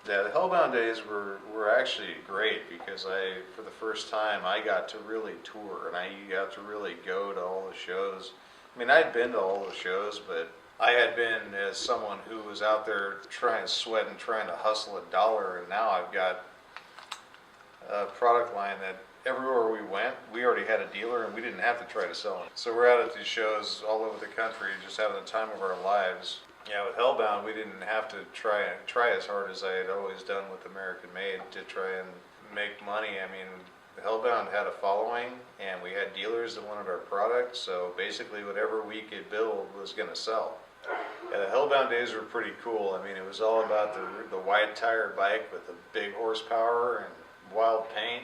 Yeah, the Hellbound days were actually great because for the first time, I got to really tour and I got to really go to all the shows. I mean, I'd been to all the shows, but I had been as someone who was out there trying to sweat and trying to hustle a dollar, and now I've got a product line that everywhere we went, we already had a dealer and we didn't have to try to sell it. So we're out at these shows all over the country, just having the time of our lives. Yeah, with Hellbound, we didn't have to try as hard as I had always done with American Made to try and make money. I mean, Hellbound had a following, and we had dealers that wanted our product, so basically whatever we could build was going to sell. Yeah, the Hellbound days were pretty cool. I mean, it was all about the wide tire bike with the big horsepower and wild paint.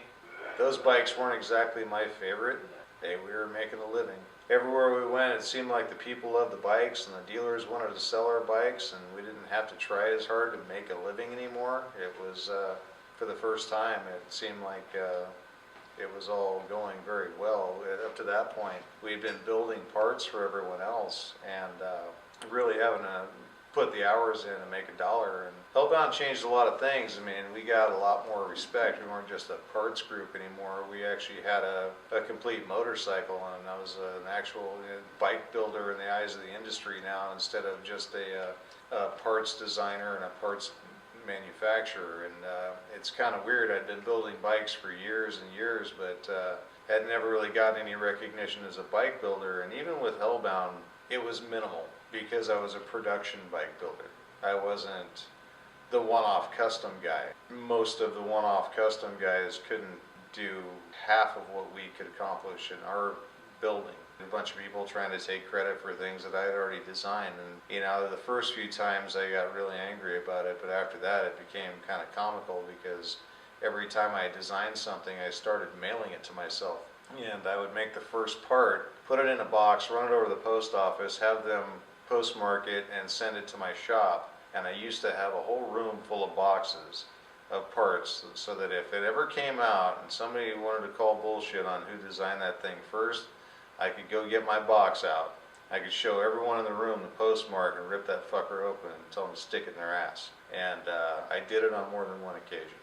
Those bikes weren't exactly my favorite. We were making a living. Everywhere we went, it seemed like the people loved the bikes and the dealers wanted to sell our bikes, and we didn't have to try as hard to make a living anymore. It was, for the first time, it seemed like it was all going very well. Up to that point, we'd been building parts for everyone else and really having to put the hours in and make a dollar. And Hellbound changed a lot of things. I mean, we got a lot more respect. We weren't just a parts group anymore. We actually had a complete motorcycle, and I was an actual bike builder in the eyes of the industry now, instead of just a parts designer and a parts manufacturer. And it's kind of weird. I'd been building bikes for years and years, but had never really gotten any recognition as a bike builder. And even with Hellbound, it was minimal, because I was a production bike builder. I wasn't the one-off custom guy. Most of the one-off custom guys couldn't do half of what we could accomplish in our building. A bunch of people trying to take credit for things that I had already designed, and you know, the first few times I got really angry about it, but after that it became kind of comical, because every time I designed something I started mailing it to myself. And I would make the first part, put it in a box, run it over to the post office, have them postmark it and send it to my shop. And I used to have a whole room full of boxes of parts, so that if it ever came out and somebody wanted to call bullshit on who designed that thing first, I could go get my box out. I could show everyone in the room the postmark and rip that fucker open and tell them to stick it in their ass. And I did it on more than one occasion.